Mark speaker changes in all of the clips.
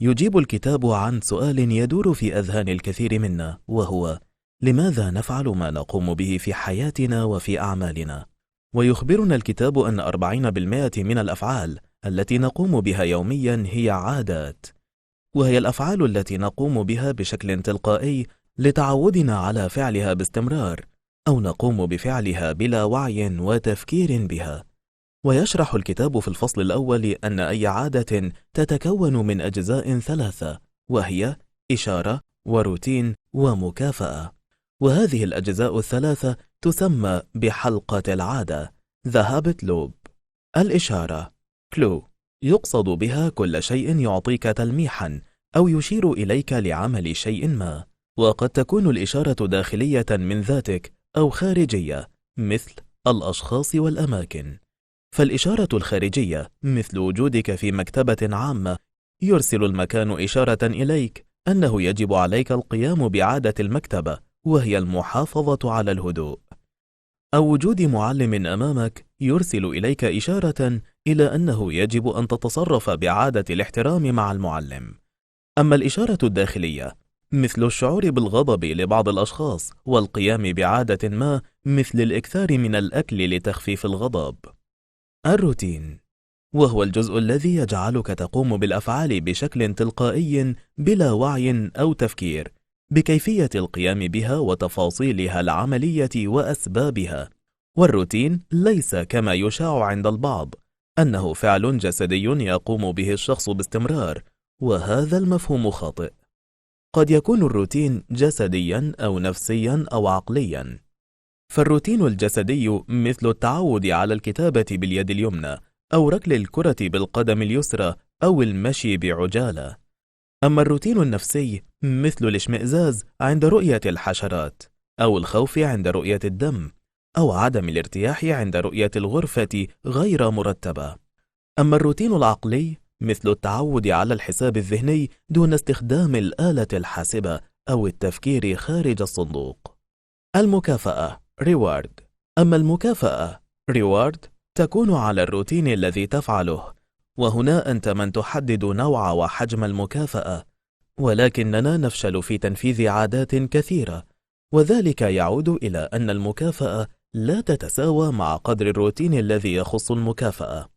Speaker 1: يجيب الكتاب عن سؤال يدور في أذهان الكثير منا، وهو: لماذا نفعل ما نقوم به في حياتنا وفي أعمالنا؟ ويخبرنا الكتاب أن 40% من الأفعال التي نقوم بها يوميا هي عادات، وهي الأفعال التي نقوم بها بشكل تلقائي لتعودنا على فعلها باستمرار، أو نقوم بفعلها بلا وعي وتفكير بها. ويشرح الكتاب في الفصل الأول أن أي عادة تتكون من أجزاء ثلاثة، وهي إشارة وروتين ومكافأة. وهذه الأجزاء الثلاثة تسمى بحلقة العادة The Habit Loop. الإشارة Clue يقصد بها كل شيء يعطيك تلميحا أو يشير إليك لعمل شيء ما، وقد تكون الإشارة داخلية من ذاتك أو خارجية مثل الأشخاص والأماكن. فالإشارة الخارجية مثل وجودك في مكتبة عامة يرسل المكان إشارة إليك أنه يجب عليك القيام بعادة المكتبة، وهي المحافظة على الهدوء. أو وجود معلم أمامك يرسل إليك إشارة إلى أنه يجب أن تتصرف بعادة الاحترام مع المعلم. أما الإشارة الداخلية مثل الشعور بالغضب لبعض الأشخاص والقيام بعادة ما مثل الإكثار من الأكل لتخفيف الغضب. الروتين وهو الجزء الذي يجعلك تقوم بالأفعال بشكل تلقائي بلا وعي أو تفكير بكيفية القيام بها وتفاصيلها العملية وأسبابها. والروتين ليس كما يشاع عند البعض أنه فعل جسدي يقوم به الشخص باستمرار، وهذا المفهوم خاطئ. قد يكون الروتين جسديا أو نفسيا أو عقليا. فالروتين الجسدي مثل التعود على الكتابة باليد اليمنى أو ركل الكرة بالقدم اليسرى أو المشي بعجالة. أما الروتين النفسي مثل الاشمئزاز عند رؤية الحشرات، أو الخوف عند رؤية الدم، أو عدم الارتياح عند رؤية الغرفة غير مرتبة. أما الروتين العقلي مثل التعود على الحساب الذهني دون استخدام الآلة الحاسبة أو التفكير خارج الصندوق. المكافأة Reward. أما المكافأة Reward تكون على الروتين الذي تفعله، وهنا أنت من تحدد نوع وحجم المكافأة، ولكننا نفشل في تنفيذ عادات كثيرة، وذلك يعود إلى أن المكافأة لا تتساوى مع قدر الروتين الذي يخص المكافأة.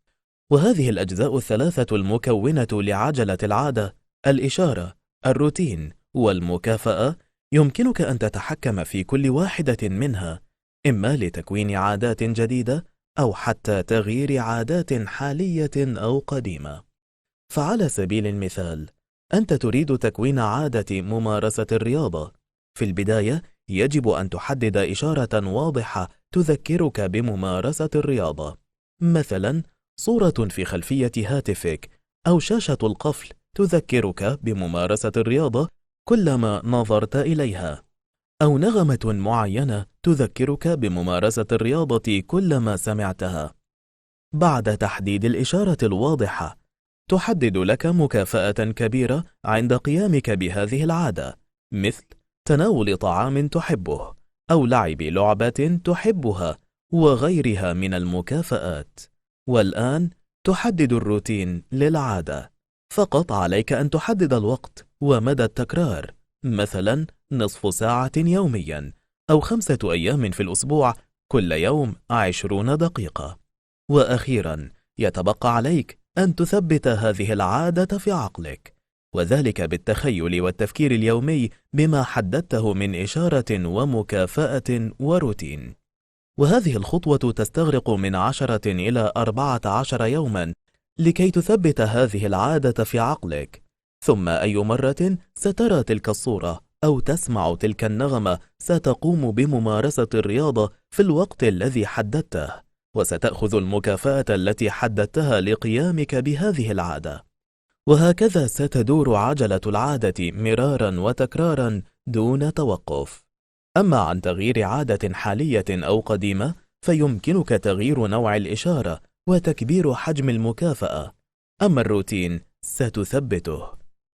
Speaker 1: وهذه الأجزاء الثلاثة المكونة لعجلة العادة، الإشارة، الروتين، والمكافأة، يمكنك أن تتحكم في كل واحدة منها، إما لتكوين عادات جديدة أو حتى تغيير عادات حالية أو قديمة. فعلى سبيل المثال، أنت تريد تكوين عادة ممارسة الرياضة. في البداية يجب أن تحدد إشارة واضحة تذكرك بممارسة الرياضة، مثلا صورة في خلفية هاتفك أو شاشة القفل تذكرك بممارسة الرياضة كلما نظرت إليها، أو نغمة معينة تذكرك بممارسة الرياضة كلما سمعتها. بعد تحديد الإشارة الواضحة، تحدد لك مكافأة كبيرة عند قيامك بهذه العادة، مثل تناول طعام تحبه أو لعب لعبة تحبها وغيرها من المكافآت. والآن تحدد الروتين للعادة. فقط عليك أن تحدد الوقت ومدى التكرار، مثلا نصف ساعة يوميا أو 5 أيام في الأسبوع، كل يوم 20 دقيقة. وأخيرا يتبقى عليك أن تثبت هذه العادة في عقلك، وذلك بالتخيل والتفكير اليومي بما حددته من إشارة ومكافأة وروتين. وهذه الخطوة تستغرق من 10 إلى 14 يوما لكي تثبت هذه العادة في عقلك. ثم أي مرة سترى تلك الصورة أو تسمع تلك النغمة ستقوم بممارسة الرياضة في الوقت الذي حددته، وستأخذ المكافأة التي حددتها لقيامك بهذه العادة. وهكذا ستدور عجلة العادة مرارا وتكرارا دون توقف. أما عن تغيير عادة حالية أو قديمة، فيمكنك تغيير نوع الإشارة وتكبير حجم المكافأة. أما الروتين ستثبته،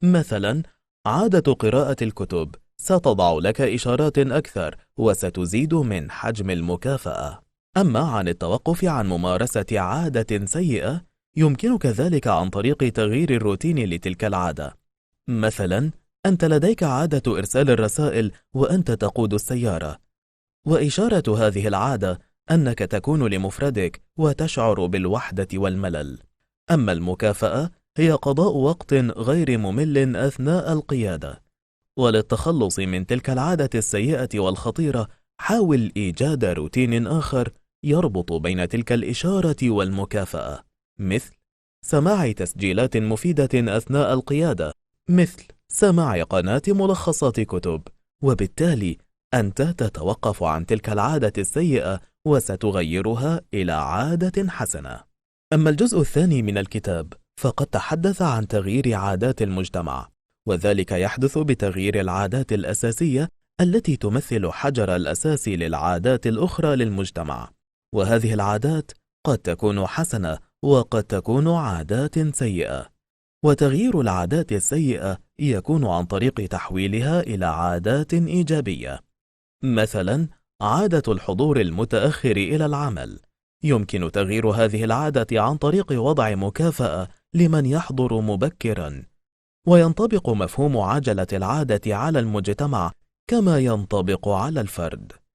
Speaker 1: مثلا عادة قراءة الكتب ستضع لك إشارات أكثر وستزيد من حجم المكافأة. أما عن التوقف عن ممارسة عادة سيئة، يمكنك ذلك عن طريق تغيير الروتين لتلك العادة، مثلا، أنت لديك عادة إرسال الرسائل وأنت تقود السيارة، وإشارة هذه العادة أنك تكون لمفردك وتشعر بالوحدة والملل. أما المكافأة هي قضاء وقت غير ممل أثناء القيادة. وللتخلص من تلك العادة السيئة والخطيرة، حاول إيجاد روتين آخر يربط بين تلك الإشارة والمكافأة، مثل سماع تسجيلات مفيدة أثناء القيادة، مثل سماع قناة ملخصات كتب. وبالتالي أنت تتوقف عن تلك العادة السيئة وستغيرها إلى عادة حسنة. أما الجزء الثاني من الكتاب فقد تحدث عن تغيير عادات المجتمع، وذلك يحدث بتغيير العادات الأساسية التي تمثل حجر الأساس للعادات الأخرى للمجتمع. وهذه العادات قد تكون حسنة وقد تكون عادات سيئة، وتغيير العادات السيئة يكون عن طريق تحويلها إلى عادات إيجابية. مثلا، عادة الحضور المتأخر إلى العمل، يمكن تغيير هذه العادة عن طريق وضع مكافأة لمن يحضر مبكرا. وينطبق مفهوم عجلة العادة على المجتمع كما ينطبق على الفرد.